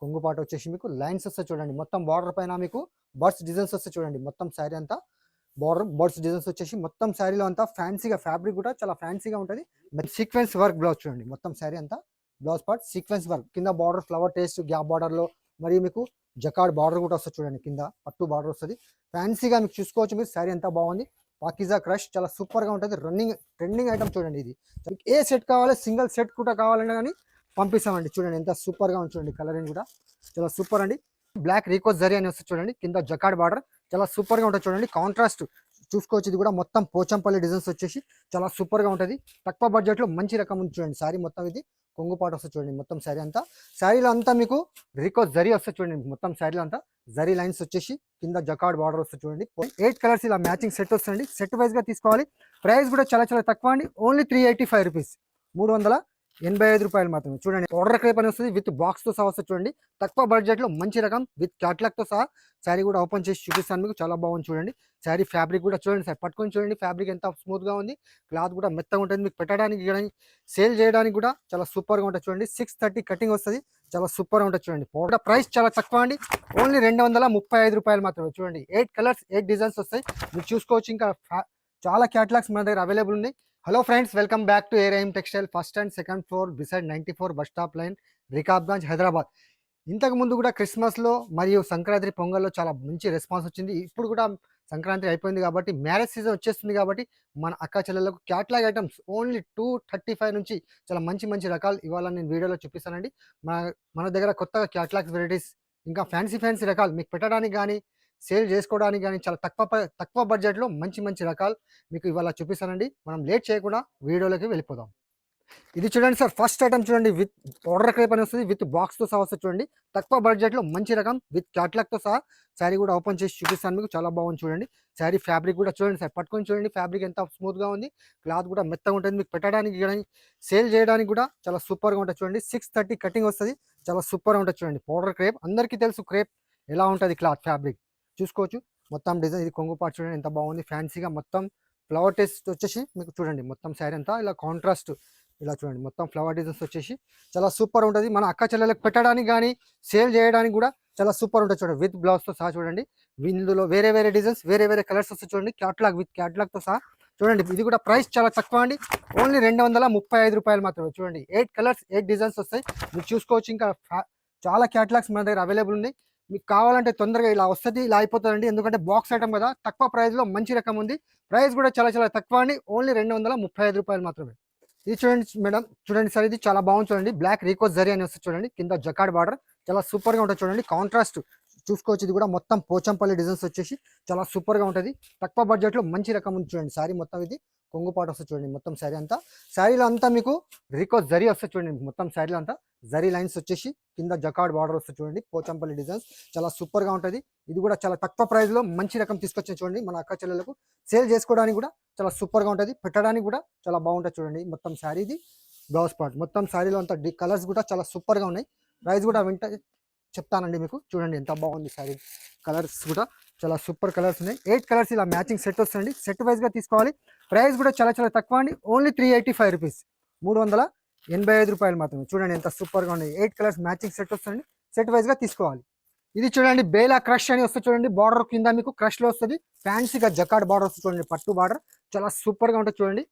కొంగు పాట వచ్చేసి మీకు లైన్స్ వస్తాయి చూడండి. మొత్తం బార్డర్ పైన మీకు బర్డ్స్ డిజైన్స్ వస్తాయి చూడండి. మొత్తం శారీ అంతా బార్డర్ బర్డ్స్ డిజైన్స్ వచ్చేసి మొత్తం శారీలో అంతా ఫ్యాన్సీగా ఫ్యాబ్రిక్ కూడా చాలా ఫ్యాన్సీగా ఉంటుంది. సీక్వెన్స్ వర్క్ బ్లౌజ్ చూడండి. మొత్తం శారీ అంతా బ్లౌజ్ పార్ట్ సీక్వెన్స్ వర్క్, కింద బార్డర్ ఫ్లవర్ టేస్ట్ గ్యాప్ బార్డర్లో, మరియు మీకు జకార్డ్ బార్డర్ కూడా వస్తుంది చూడండి. కింద పట్టు బార్డర్ వస్తుంది. ఫ్యాన్సీగా మీకు చూసుకోవచ్చు మీరు. శారీ అంతా బాగుంది. పాకిజా క్రష్ చాలా సూపర్గా ఉంటుంది. ట్రెండింగ్ ఐటమ్ చూడండి. ఇది ఏ సెట్ కావాలి, సింగిల్ సెట్ కూడా కావాలన్నా కానీ పంపిస్తామండి. చూడండి ఎంత సూపర్గా ఉంది చూడండి. కలరింగ్ కూడా చాలా సూపర్ అండి. బ్లాక్ రీకోస్ జరీ అని వస్తుంది చూడండి. కింద జకార్డ్ బార్డర్ చాలా సూపర్గా ఉంటుంది చూడండి. కాంట్రాస్ట్ చూసుకోవచ్చు. ఇది కూడా మొత్తం పోచంపల్లి డిజైన్స్ వచ్చేసి చాలా సూపర్గా ఉంటుంది. తక్కువ బడ్జెట్లో మంచి రకం ఉంది చూడండి. శారీ మొత్తం ఇది కొంగుపాటు వస్తుంది చూడండి. మొత్తం శారీ అంతా శారీలో అంతా మీకు రీకోస్ జరీ వస్తుంది చూడండి. మొత్తం శారీలో అంతా జరీ లైన్స్ వచ్చేసి కింద జకార్డ్ బార్డర్ వస్తుంది చూడండి. 8 కలర్స్ ఇలా మ్యాచింగ్ సెట్ వస్తుంది. సెట్ వైజ్గా తీసుకోవాలి. ప్రైస్ కూడా చాలా చాలా తక్కువ అండి. ఓన్లీ 385 రూపీస్, 385 రూపాయలు మాత్రమే. చూడండి ఆర్డర్ క్రేప్ అని వస్తుంది. విత్ బాక్స్తో సహా వస్తుంది చూడండి. తక్కువ బడ్జెట్లో మంచి రకం విత్ క్యాట్లాగ్తో సహా శారీ కూడా ఓపెన్ చేసి చూపిస్తాను మీకు. చాలా బాగుంది చూడండి. శారీ ఫ్యాబ్రిక్ కూడా చూడండి సార్, పట్టుకొని చూడండి. ఫ్యాబ్రిక్ ఎంత స్మూత్గా ఉంది. క్లాత్ కూడా మెత్తగా ఉంటుంది. మీకు పెట్టడానికి కానీ సేల్ చేయడానికి కూడా చాలా సూపర్గా ఉంటుంది చూడండి. 630 కటింగ్ వస్తుంది. చాలా సూపర్గా ఉంటుంది చూడండి. పౌడర్ ప్రైస్ చాలా తక్కువ అండి. ఓన్లీ 235 రూపాయలు మాత్రమే. చూడండి 8 కలర్స్ 8 డిజైన్స్ వస్తాయి. మీరు చూసుకోవచ్చు. ఇంకా చాలా క్యాటలాగ్స్ మన దగ్గర అవైలబుల్ ఉన్నాయి. Hello friends, welcome back to ఏరైమ్ textile, first and second floor beside 94 bus stop line, Rikabganj, Hyderabad. ఇంతకు ముందు కూడా క్రిస్మస్లో మరియు సంక్రాంతి పొంగల్లో చాలా మంచి రెస్పాన్స్ వచ్చింది. ఇప్పుడు కూడా సంక్రాంతి అయిపోయింది కాబట్టి మ్యారేజ్ సీజన్ వచ్చేస్తుంది కాబట్టి మన అక్క చెల్లెలకు క్యాట్లాగ్ ఐటమ్స్ ఓన్లీ 235 నుంచి చాలా మంచి మంచి రకాలు ఇవాళ నేను వీడియోలో చూపిస్తానండి. మన దగ్గర కొత్తగా క్యాట్లాగ్స్ వెరైటీస్, ఇంకా ఫ్యాన్సీ రకాలు మీకు పెట్టడానికి కానీ సేల్ చేసుకోవడానికి కానీ చాలా తక్కువ బడ్జెట్లో మంచి మంచి రకాలు మీకు ఇవాళ చూపిస్తానండి. మనం లేట్ చేయకుండా వీడియోలోకి వెళ్ళిపోదాం. ఇది చూడండి సార్, ఫస్ట్ ఐటమ్ చూడండి. విత్ ఆర్డర్ క్రేప్ అని వస్తుంది. విత్ బాక్స్తో సహా వస్తుంది చూడండి. తక్కువ బడ్జెట్లో మంచి రకం విత్ క్యాట్లాగ్తో సహా శారీ కూడా ఓపెన్ చేసి చూపిస్తాను మీకు. చాలా బాగుంది చూడండి. శారీ ఫ్యాబ్రిక్ కూడా చూడండి సార్, పట్టుకొని చూడండి. ఫ్యాబ్రిక్ ఎంత స్మూత్గా ఉంది. క్లాత్ కూడా మెత్తగా ఉంటుంది. మీకు పెట్టడానికి కానీ సేల్ చేయడానికి కూడా చాలా సూపర్గా ఉంటుంది చూడండి. 630 కటింగ్ వస్తుంది. చాలా సూపర్గా ఉంటుంది చూడండి. పౌడర్ క్రేప్ అందరికీ తెలుసు క్రేప్ ఎలా ఉంటుంది. క్లాత్ ఫ్యాబ్రిక్ చూసుకోవచ్చు. మొత్తం డిజైన్ ఇది కొంగు పాటు చూడండి ఎంత బాగుంది. ఫ్యాన్సీగా మొత్తం ఫ్లవర్ టేస్ట్ వచ్చేసి మీకు చూడండి. మొత్తం శారీ అంతా ఇలా కాంట్రాస్ట్ ఇలా చూడండి. మొత్తం ఫ్లవర్ డిజైన్స్ వచ్చేసి చాలా సూపర్ ఉంటుంది. మన అక్క చెల్లెలకు పెట్టడానికి కానీ సేల్ చేయడానికి కూడా చాలా సూపర్ ఉంటుంది చూడండి. విత్ బ్లౌజ్తో సహా చూడండి. ఇందులో వేరే డిజైన్స్ వేరే కలర్స్ వస్తాయి చూడండి. క్యాట్లాగ్ విత్ క్యాట్లాగ్తో సహా చూడండి. ఇది కూడా ప్రైస్ చాలా తక్కువ అండి. ఓన్లీ 235 రూపాయలు మాత్రమే. చూడండి 8 కలర్స్ 8 డిజైన్స్ వస్తాయి. మీరు చూసుకోవచ్చు. ఇంకా చాలా క్యాట్లాగ్స్ మన దగ్గర అవైలబుల్ ఉన్నాయి. మీకు కావాలంటే తొందరగా ఇలా వస్తుంది, ఇలా అయిపోతుందండి. ఎందుకంటే బాక్స్ ఐటమ్ కదా, తక్కువ ప్రైస్లో మంచి రకం ఉంది. ప్రైస్ కూడా చాలా చాలా తక్కువ అండి. ఓన్లీ 235 రూపాయలు మాత్రమే. ఇది చూడండి మేడం, చూడండి సార్, ఇది చాలా బాగుంది చూడండి. బ్లాక్ రీకోస్ జరీ అని వస్తుంది చూడండి. కింద జకార్డ్ బార్డర్ చాలా సూపర్గా ఉంటుంది చూడండి. కాంట్రాస్ట్ చూసుకోవచ్చు. ఇది కూడా మొత్తం పోచంపల్లి డిజైన్స్ వచ్చేసి చాలా సూపర్గా ఉంటుంది. తక్కువ బడ్జెట్లో మంచి రకం ఉంది చూడండి. శారీ మొత్తం ఇది కొంగుపాటు వస్తుంది చూడండి. మొత్తం శారీ అంతా శారీలో అంతా మీకు రీకోస్ జరీ వస్తుంది చూడండి. మొత్తం శారీలో అంతా జరీ లైన్స్ వచ్చేసి కింద జకార్డ్ బార్డర్ వస్తుంది చూడండి. పోచంపల్లి డిజైన్స్ చాలా సూపర్గా ఉంటుంది. ఇది కూడా చాలా తక్కువ ప్రైస్లో మంచి రకం తీసుకొచ్చింది చూడండి. మన అక్క చెల్లెలకు సేల్ చేసుకోవడానికి కూడా చాలా సూపర్గా ఉంటుంది. పెట్టడానికి కూడా చాలా బాగుంటుంది చూడండి. మొత్తం శారీ ఇది బ్లౌజ్ పార్ట్. మొత్తం శారీలో అంతా కలర్స్ కూడా చాలా సూపర్గా ఉన్నాయి. ప్రైస్ కూడా చెప్తానండి మీకు. చూడండి ఎంత బాగుంది శారీ. కలర్స్ కూడా చాలా సూపర్ కలర్స్ ఉన్నాయి. 8 కలర్స్ ఇలా మ్యాచింగ్ సెట్ వస్తుంది. సెట్ వైజ్గా తీసుకోవాలి. ప్రైస్ కూడా చాలా చాలా తక్కువ అండి. ఓన్లీ 385 రూపీస్, 385 రూపాయలు మాత్రమే. చూడండి ఎంత సూపర్గా ఉన్నాయి. 8 కలర్స్ మ్యాచింగ్ సెట్ వస్తుంది. సెట్ వైజ్గా తీసుకోవాలి. ఇది చూడండి బేలా క్రష్ అని వస్తుంది చూడండి. బార్డర్ కింద మీకు క్రష్లో వస్తుంది. ఫ్యాన్సీగా జకార్డ్ బార్డర్ వస్తుంది చూడండి. పట్టు బార్డర్ చాలా సూపర్గా ఉంటుంది చూడండి.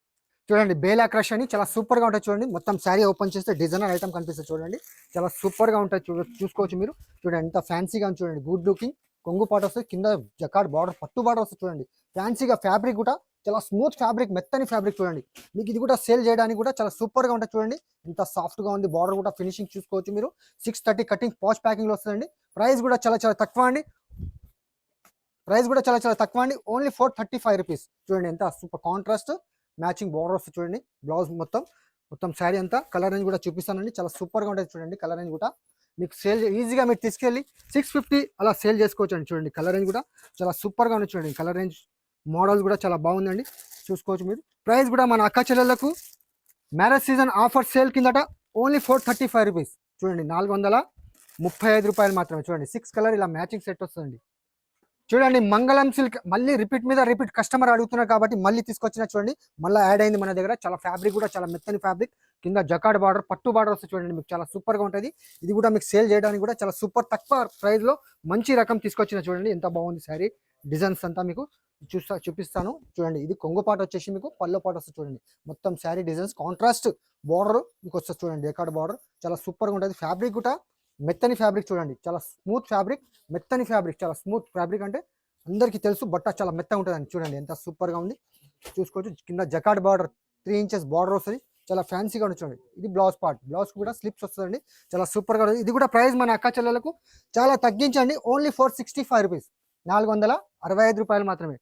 చూడండి బేలా క్రష్ అని చాలా సూపర్గా ఉంటుంది చూడండి. మొత్తం శారీ ఓపెన్ చేస్తే డిజైనర్ ఐటమ్ కనిపిస్తుంది చూడండి. చాలా సూపర్గా ఉంటుంది చూసుకోవచ్చు మీరు. చూడండి ఎంత ఫ్యాన్సీగా ఉంది చూడండి. గుడ్ లుకింగ్ కొంగు పాటు వస్తుంది. కింద జకార్డ్ బార్డర్ పట్టు బార్డర్ వస్తుంది చూడండి. ఫ్యాన్సీగా ఫ్యాబ్రిక్ కూడా చాలా స్మూత్ ఫ్యాబ్రిక్, మెత్తని ఫ్యాబ్రిక్ చూడండి. మీకు ఇది కూడా సేల్ చేయడానికి కూడా చాలా సూపర్గా ఉంటుంది చూడండి. ఎంత సాఫ్ట్గా ఉంది. బార్డర్ కూడా ఫినిషింగ్ చూసుకోవచ్చు మీరు. 630 కటింగ్ పాచ్ ప్యాకింగ్లో వస్తుందండి. ప్రైస్ కూడా చాలా చాలా తక్కువ అండి. Only 435 rupees. చూడండి ఎంత సూపర్ కాంట్రాస్ట్ మ్యాచింగ్ బార్డర్ వస్తుంది చూడండి. బ్లౌజ్ మొత్తం శారీ అంతా కలర్ రేంజ్ కూడా చూపిస్తానండి. చాలా సూపర్గా ఉంటుంది చూడండి. కలర్ రేంజ్ కూడా మీకు సేల్ ఈజీగా మీరు తీసుకెళ్ళి 650 అలా సేల్ చేసుకోవచ్చు అండి. చూడండి కలర్ రేంజ్ కూడా చాలా సూపర్గా ఉంది చూడండి. కలర్ రేంజ్ మోడల్స్ కూడా చాలా బాగుందండి. చూసుకోవచ్చు మీరు. ప్రైస్ కూడా మన అక్క చెల్లెలకు మ్యారేజ్ సీజన్ ఆఫర్ సేల్ కిందట ఓన్లీ 435 రూపీస్. చూడండి 435 రూపాయలు మాత్రమే. చూడండి 6 కలర్ ఇలా మ్యాచింగ్ సెట్ వస్తుందండి. చూడండి మంగళం సిల్క్ మళ్ళీ రిపీట్ మీద రిపీట్ కస్టమర్ అడుగుతున్నారు కాబట్టి మళ్ళీ తీసుకొచ్చిన చూడండి మళ్ళీ యాడ్ అయింది మన దగ్గర. చాలా ఫ్యాబ్రిక్ కూడా చాలా మెత్తని ఫ్యాబ్రిక్, కింద జకాడ్ బార్డర్ పట్టు బార్డర్ వస్తుంది చూడండి, మీకు చాలా సూపర్ గా ఉంటుంది. ఇది కూడా మీకు సేల్ చేయడానికి కూడా చాలా సూపర్ తక్కువ ప్రైస్ లో మంచి రకం తీసుకొచ్చిన చూడండి ఎంత బాగుంది శారీ. డిజైన్స్ అంతా మీకు చూపిస్తాను చూడండి. ఇది కొంగు పాట వచ్చేసి మీకు పల్లో పాట వస్తుంది చూడండి, మొత్తం శారీ డిజైన్స్ కాంట్రాస్ట్ బార్డర్ మీకు వస్తుంది చూడండి, జకాడ్ బార్డర్ చాలా సూపర్ గా ఉంటుంది. ఫ్యాబ్రిక్ కూడా మెత్తని ఫ్యాబ్రిక్ చూడండి, చాలా స్మూత్ ఫ్యాబ్రిక్, మెత్తని ఫ్యాబ్రిక్, చాలా స్మూత్ ఫ్యాబ్రిక్ అంటే అందరికీ తెలుసు బట్ట చాలా మెత్తగా ఉంటుందని చూడండి ఎంత సూపర్గా ఉంది. చూసుకోవచ్చు కింద జకాడ్ బార్డర్ 3 ఇంచెస్ బార్డర్ వస్తుంది, చాలా ఫ్యాన్సీగా ఉంది చూడండి. ఇది బ్లౌజ్ పార్ట్, బ్లౌజ్ కూడా స్లిప్స్ వస్తుందండి, చాలా సూపర్గా ఉంటుంది. ఇది కూడా ప్రైస్ మన అక్క చెల్లెలకు చాలా తగ్గించండి, ఓన్లీ 465 రూపీస్, 465 రూపాయలు మాత్రమే.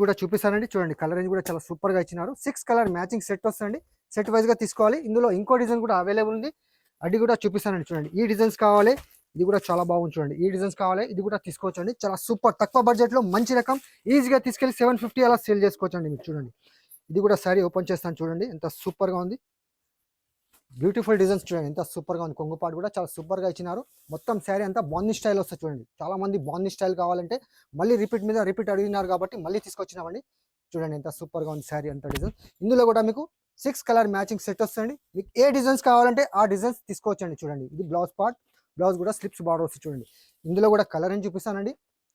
కూడా చూపిస్తానండి చూడండి, కలర్ రేంజ్ కూడా చాలా సూపర్గా ఇచ్చినారు. 6 కలర్ మ్యాచింగ్ సెట్ వస్తుందండి, సెట్ వైజ్గా తీసుకోవాలి. ఇందులో ఇంకో డిజైన్ కూడా అవైలబుల్ ఉంది, అది కూడా చూపిస్తానండి చూడండి. ఈ డిజైన్స్ కావాలి, ఇది కూడా చాలా బాగుంది చూడండి. ఈ డిజైన్స్ కావాలి, ఇది కూడా తీసుకోవచ్చండి, చాలా సూపర్ తక్కువ బడ్జెట్ లో మంచి రకం, ఈజీగా తీసుకెళ్లి 750 అలా సేల్ చేసుకోవచ్చండి మీరు చూడండి. ఇది కూడా శారీ ఓపెన్ చేస్తాను చూడండి ఎంత సూపర్ గా ఉంది, బ్యూటిఫుల్ డిజైన్స్ చూడండి ఎంత సూపర్ గా ఉంది. కొంగుపాటు కూడా చాలా సూపర్ గా ఇచ్చినారు. మొత్తం శారీ అంతా బాందీ స్టైల్ వస్తుంది చూడండి, చాలా మంది బాందీ స్టైల్ కావాలంటే మళ్ళీ రిపీట్ మీద రిపీట్ అడిగినారు కాబట్టి మళ్ళీ తీసుకొచ్చినామండి. చూడండి ఎంత సూపర్ గా ఉంది శారీ అంత డిజైన్. ఇందులో కూడా మీకు 6 కలర్ మ్యాచింగ్ సెట్ వస్తుంది, మీకు ఏ డిజైన్స్ కావాలంటే ఆ డిజైన్స్ తీసుకోవచ్చండి. చూడండి ఇది బ్లౌజ్ పార్ట్, బ్లౌజ్ కూడా స్లిప్స్ బార్డర్ వస్తుంది చూడండి. ఇందులో కూడా కలర్ అని చూపిస్తానండి,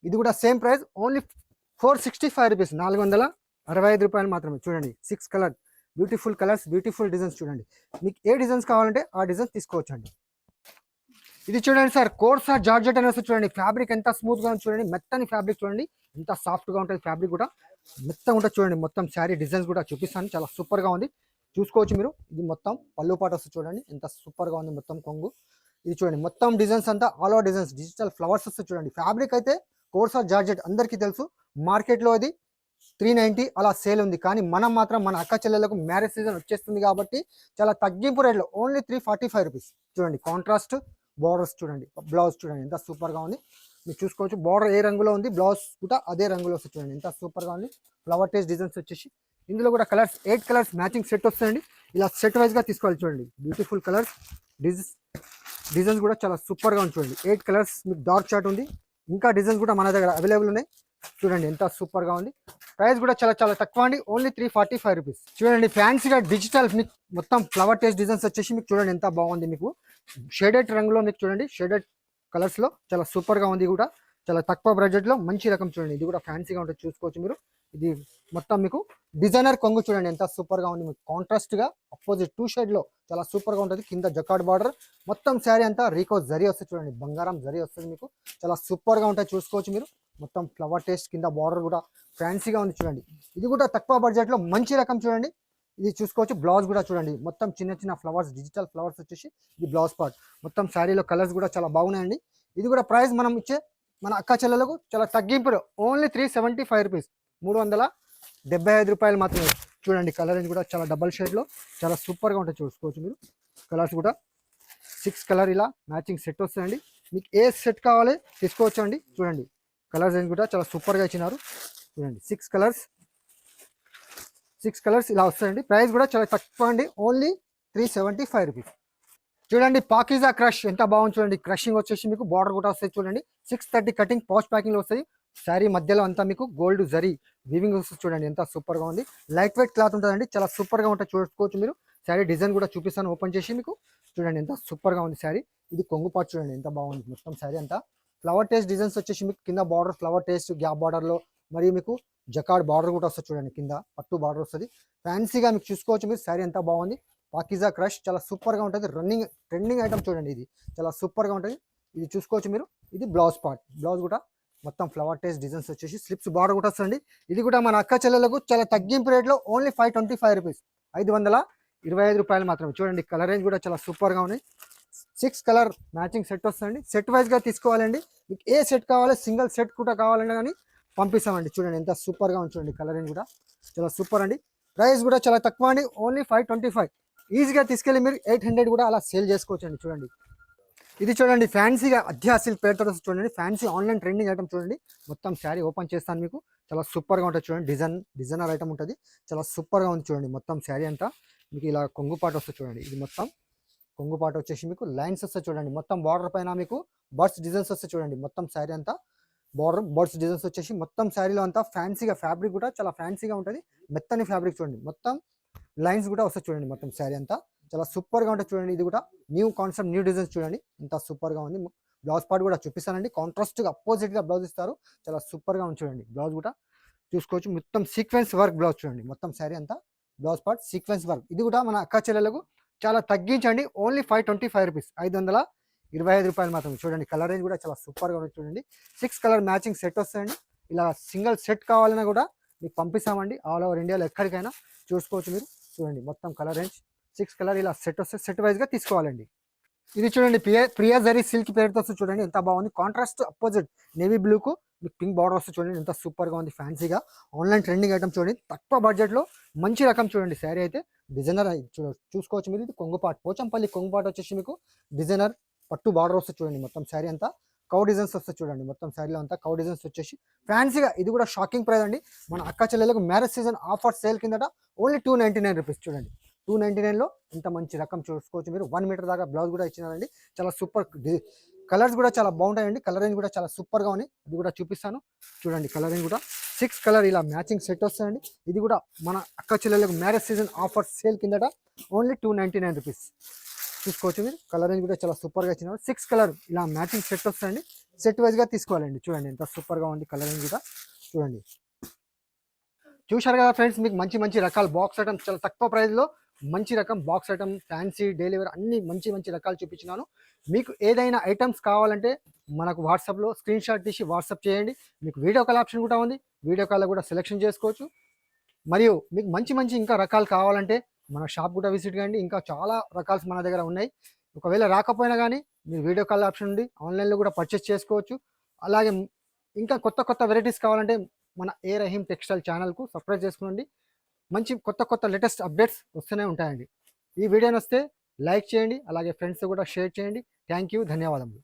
ఇది కూడా సేమ్ ప్రైస్, ఓన్లీ 465 రూపీస్, 465 రూపాయలు మాత్రమే. చూడండి 6 colour beautiful colours, beautiful designs చూడండి. మీకు ఏ డిజైన్స్ కావాలంటే ఆ డిజైన్స్ తీసుకోవచ్చండి. ఇది చూడండి సార్, కోర్సా జార్జెట్ అని వస్తుంది చూడండి, ఫ్యాబ్రిక్ ఎంత స్మూత్ గా చూడండి, మెత్తని ఫ్యాబ్రిక్ చూడండి ఎంత సాఫ్ట్ గా ఉంటుంది, ఫ్యాబ్రిక్ కూడా మెత్తగా ఉంటుంది చూడండి. మొత్తం శారీ డిజైన్స్ కూడా చూపిస్తాను, చాలా సూపర్ గా ఉంది చూసుకోవచ్చు మీరు. ఇది మొత్తం పళ్ళు పాట వస్తుంది చూడండి ఎంత సూపర్ గా ఉంది, మొత్తం కొంగు. ఇది చూడండి మొత్తం డిజైన్స్ అంతా all over designs, digital flowers వస్తుంది చూడండి. ఫ్యాబ్రిక్ అయితే కోర్సా జార్జెట్ అందరికీ తెలుసు, మార్కెట్లో అది 390 అలా సేల్ ఉంది, కానీ మనం మాత్రం మన అక్క చెల్లెలకు మ్యారేజ్ సీజన్ వచ్చేస్తుంది కాబట్టి చాలా తగ్గింపు రేట్లో ఓన్లీ 345 రూపీస్. చూడండి కాంట్రాస్ట్ బార్డర్స్ చూడండి, బ్లౌజ్ చూడండి ఎంత సూపర్గా ఉంది, మీరు చూసుకోవచ్చు. బార్డర్ ఏ రంగులో ఉంది, బ్లౌజ్ కూడా అదే రంగులో వస్తుంది చూడండి ఎంత సూపర్గా ఉంది. ఫ్లవర్ టేస్ట్ డిజైన్స్ వచ్చేసి ఇందులో కూడా కలర్స్ 8 కలర్స్ మ్యాచింగ్ సెట్ వస్తాయండి, ఇలా సెట్ వైజ్గా తీసుకోవాలి చూడండి. బ్యూటిఫుల్ కలర్స్, డిజైన్స్ కూడా చాలా సూపర్గా ఉంది చూడండి. 8 కలర్స్ మీకు డార్క్ చార్ట్ ఉంది, ఇంకా డిజైన్స్ కూడా మన దగ్గర అవైలబుల్ ఉన్నాయి. చూడండి ఎంత సూపర్గా ఉంది, ప్రైస్ కూడా చాలా చాలా తక్కువ అండి, ఓన్లీ 345 రూపీస్. చూడండి ఫ్యాన్సీగా డిజిటల్ మీకు మొత్తం ఫ్లవర్ టేస్ట్ డిజైన్స్ వచ్చేసి మీకు చూడండి ఎంత బాగుంది, మీకు షేడెడ్ రంగులో మీకు చూడండి, షేడెడ్ కలర్స్ లో చాలా సూపర్ గా ఉంది, కూడా చాలా తక్కువ బడ్జెట్ లో మంచి రకం చూడండి. ఇది కూడా ఫ్యాన్సీగా ఉంటుంది చూసుకోవచ్చు మీరు. ఇది మొత్తం మీకు డిజైనర్ కొంగు చూడండి ఎంత సూపర్ గా ఉంది, మీకు కాంట్రాస్ట్ గా అపోజిట్ 2 షేడ్ లో చాలా సూపర్ గా ఉంటుంది. కింద జకాడ్ బార్డర్, మొత్తం శారీ అంతా రీకో జరీ వస్తుంది చూడండి, బంగారం జరీ వస్తుంది, మీకు చాలా సూపర్ గా ఉంటాయి చూసుకోవచ్చు మీరు. మొత్తం ఫ్లవర్ టేస్ట్ కింద బార్డర్ కూడా ఫ్యాన్సీగా ఉంది చూడండి. ఇది కూడా తక్కువ బడ్జెట్ లో మంచి రకం చూడండి. ఇది చూసుకోవచ్చు, బ్లౌజ్ కూడా చూడండి మొత్తం చిన్న చిన్న ఫ్లవర్స్, డిజిటల్ ఫ్లవర్స్ వచ్చేసి ఇది బ్లౌజ్ పార్ట్. మొత్తం శారీలో కలర్స్ కూడా చాలా బాగున్నాయండి. ఇది కూడా ప్రైస్ మనం ఇచ్చే మన అక్క చెల్లెలకు చాలా తగ్గింపులో ఓన్లీ 375 రూపీస్, 375 రూపాయలు మాత్రమే. చూడండి కలర్ కూడా చాలా డబల్ షేడ్లో చాలా సూపర్గా ఉంటుంది చూసుకోవచ్చు మీరు. కలర్స్ కూడా 6 కలర్ ఇలా మ్యాచింగ్ సెట్ వస్తుందండి, మీకు ఏ సెట్ కావాలి తీసుకోవచ్చు అండి. చూడండి కలర్స్ కూడా చాలా సూపర్గా ఇచ్చినారు చూడండి. 6 కలర్స్ ఇలా వస్తాయండి, ప్రైస్ కూడా చాలా తక్కువ అండి, ఓన్లీ 375 రూపీస్. చూడండి పాకిజా క్రష్ ఎంత బాగుంది చూడండి, క్రషింగ్ వచ్చేసి మీకు బార్డర్ కూడా వస్తుంది చూడండి. 630 కటింగ్ పౌచ్ ప్యాకింగ్ లో వస్తాయి, శారీ మధ్యలో అంతా మీకు గోల్డ్ జరీ వీవింగ్ వస్తుంది చూడండి ఎంత సూపర్ గా ఉంది. లైట్ వెయిట్ క్లాత్ ఉంటుందండి, చాలా సూపర్ గా ఉంటుంది చూసుకోవచ్చు మీరు. శారీ డిజైన్ కూడా చూపిస్తాను ఓపెన్ చేసి మీకు. చూడండి ఎంత సూపర్ గా ఉంది శారీ. ఇది కొంగు పాటు చూడండి ఎంత బాగుంది, మొత్తం శారీ అంతా ఫ్లవర్ టేస్ట్ డిజైన్స్ వచ్చేసి మీకు కింద border flower taste gap border లో, మరియు మీకు జకాడ్ బార్డర్ కూడా వస్తుంది చూడండి, కింద పట్టు బార్డర్ వస్తుంది. ఫ్యాన్సీగా మీకు చూసుకోవచ్చు మీరు, శారీ ఎంత బాగుంది. పాకిజా క్రష్ చాలా సూపర్ గా ఉంటుంది, ట్రెండింగ్ ఐటమ్ చూడండి, ఇది చాలా సూపర్ గా ఉంటుంది. ఇది చూసుకోవచ్చు మీరు. ఇది బ్లౌజ్ పార్ట్, బ్లౌజ్ కూడా మొత్తం ఫ్లవర్ టేస్ట్ డిజైన్స్ వచ్చేసి స్లిప్స్ బార్డర్ కూడా వస్తుంది. ఇది కూడా మన అక్క చెల్లెలకు చాలా తగ్గింపు రేట్లో ఓన్లీ 525 రూపీస్, 525 రూపాయలు మాత్రమే. చూడండి కలర్ రేంజ్ కూడా చాలా సూపర్ గా ఉన్నాయి. 6 కలర్ మ్యాచింగ్ సెట్ వస్తుందండి, సెట్ వైజ్ గా తీసుకోవాలండి. మీకు ఏ సెట్ కావాలి, సింగిల్ సెట్ కూడా కావాలంటే కానీ పంపిస్తామండి. చూడండి ఎంత సూపర్ గా ఉంది చూడండి, కలర్ రేంజ్ కూడా చాలా సూపర్ అండి. ప్రైస్ కూడా చాలా తక్కువ అండి, ఓన్లీ 525. ఈజీగా తీసుకెళ్ళి మీరు 800 కూడా అలా సేల్ చేసుకోవచ్చు అండి. చూడండి ఇది చూడండి ఫ్యాన్సీగా అధ్యాసిల్ పేరుతో చూడండి, ఫ్యాన్సీ ఆన్లైన్ ట్రెండింగ్ ఐటమ్ చూడండి. మొత్తం శారీ ఓపెన్ చేస్తాను మీకు, చాలా సూపర్గా ఉంటుంది చూడండి. డిజైనర్ ఐటమ్ ఉంటుంది, చాలా సూపర్గా ఉంది చూడండి. మొత్తం శారీ అంతా మీకు ఇలా కొంగుపాటు వస్తుంది చూడండి. ఇది మొత్తం కొంగుపాటు వచ్చేసి మీకు లైన్స్ వస్తాయి చూడండి, మొత్తం బార్డర్ పైన మీకు బర్డ్స్ డిజైన్స్ వస్తాయి చూడండి. మొత్తం శారీ అంతా బార్డర్ బర్డ్స్ డిజైన్స్ వచ్చేసి మొత్తం శారీలో అంతా ఫ్యాన్సీగా ఫ్యాబ్రిక్ కూడా చాలా ఫ్యాన్సీగా ఉంటుంది. మెత్తని ఫ్యాబ్రిక్ చూడండి, మొత్తం లైన్స్ కూడా వస్తాయి చూడండి. మొత్తం శారీ అంతా చాలా సూపర్గా ఉంటుంది చూడండి. ఇది కూడా న్యూ కాన్సెప్ట్, న్యూ డిజైన్స్ చూడండి ఎంత సూపర్గా ఉంది. బ్లౌజ్ పార్ట్ కూడా చూపిస్తానండి. కాంట్రాస్ట్గా అపోజిట్గా బ్లౌజ్ ఇస్తారు, చాలా సూపర్గా ఉంది చూడండి. బ్లౌజ్ కూడా చూసుకోవచ్చు, మొత్తం సీక్వెన్స్ వర్క్ బ్లౌజ్ చూడండి. మొత్తం శారీ అంతా బ్లౌజ్ పార్ట్ సీక్వెన్స్ వర్క్. ఇది కూడా మన అక్క చెల్లెలకు చాలా తగ్గించండి, ఓన్లీ 525 రూపీస్, 525 రూపాయలు మాత్రం. చూడండి కలర్ రేంజ్ కూడా చాలా సూపర్గా ఉంది చూడండి. 6 కలర్ మ్యాచింగ్ సెట్ వస్తాయండి. ఇలా సింగిల్ సెట్ కావాలన్నా కూడా మీకు పంపిస్తామండి. ఆల్ ఓవర్ ఇండియాలో ఎక్కడికైనా చూసుకోవచ్చు మీరు. చూడండి మొత్తం కలర్ రేంజ్ 6 కలర్ ఇలా సెట్ వస్తే సెట్ వైజ్గా తీసుకోవాలండి. ఇది చూడండి ప్రియా జరీ సిల్క్ పేరుతో వస్తుంది చూడండి, ఎంత బాగుంది. కాంట్రాస్ట్ అపోజిట్ నేవీ బ్లూకు మీకు పింక్ బార్డర్ వస్తుంది చూడండి, ఎంత సూపర్గా ఉంది. ఫ్యాన్సీగా ఆన్లైన్ ట్రెండింగ్ ఐటమ్ చూడండి, తక్కువ బడ్జెట్లో మంచి రకం చూడండి. శారీ అయితే డిజైనర్ చూసుకోవచ్చు మీరు. ఇది కొంగుపాటు, పోచంపల్లి కొంగుపాటు వచ్చేసి మీకు డిజైనర్ పట్టు బార్డర్ వస్తుంది చూడండి. మొత్తం శారీ అంతా కౌ డిజైన్స్ వస్తాయి చూడండి. మొత్తం శారీలో అంతా కౌ డిజైన్స్ వచ్చేసి ఫ్యాన్సీగా. ఇది కూడా షాకింగ్ ప్రైస్ అండి. మన అక్క చెల్లెలకు మ్యారేజ్ సీజన్ ఆఫర్ సేల్ కిందట ఓన్లీ 299 రూపీస్ చూడండి. 299లో ఇంత మంచి రకం చూసుకోవచ్చు మీరు. 1 మీటర్ దాకా బ్లౌజ్ కూడా ఇచ్చినారండి. చాలా సూపర్ కలర్స్ కూడా చాలా బాగుంటాయండి. కలర్ రేంజ్ కూడా చాలా సూపర్గా ఉంది. ఇది కూడా చూపిస్తాను చూడండి. కలర్ రేంజ్ కూడా 6 కలర్ ఇలా మ్యాచింగ్ సెట్ వస్తాయండి. ఇది కూడా మన అక్క చెల్లెలకు మ్యారేజ్ సీజన్ ఆఫర్ సేల్ కిందట ఓన్లీ 299 రూపీస్ చూసుకోవచ్చు మీరు. కలర్ రేంజ్ కూడా చాలా సూపర్గా ఇచ్చినారు. 6 కలర్ ఇలా మ్యాచింగ్ సెట్ వస్తాయండి. సెట్ వైజ్గా తీసుకోవాలండి. చూడండి ఎంత సూపర్గా ఉంది కలర్ రేంజ్ కూడా చూడండి. చూశారు కదా ఫ్రెండ్స్, మీకు మంచి మంచి రకాల బాక్స్ ఐటమ్స్ చాలా తక్కువ ప్రైస్లో మంచి రకం box item, fancy, daily wear అన్ని మంచి మంచి రకాలు చూపించినాను. మీకు ఏదైనా ఐటమ్స్ కావాలంటే మనకు వాట్సాప్లో స్క్రీన్ షాట్ తీసి వాట్సాప్ చేయండి. మీకు వీడియో కాల్ ఆప్షన్ కూడా ఉంది, వీడియో కాల్లో కూడా సెలెక్షన్ చేసుకోవచ్చు. మరియు మీకు మంచి మంచి ఇంకా రకాలు కావాలంటే మన షాప్ కూడా విజిట్ కండి. ఇంకా చాలా రకాల్స్ మన దగ్గర ఉన్నాయి. ఒకవేళ రాకపోయినా కానీ మీరు వీడియో కాల్ ఆప్షన్ ఉంది, ఆన్లైన్లో కూడా పర్చేస్ చేసుకోవచ్చు. అలాగే ఇంకా కొత్త కొత్త వెరైటీస్ కావాలంటే మన ఏ రహీం టెక్స్టైల్ ఛానల్కు సబ్స్క్రైబ్ చేసుకోండి. మంచి కొత్త కొత్త లేటెస్ట్ అప్డేట్స్ వస్తూనే ఉంటాయండి. ఈ వీడియోని వస్తే లైక్ చేయండి, అలాగే ఫ్రెండ్స్ కూడా షేర్ చేయండి. థ్యాంక్ యూ, ధన్యవాదములు.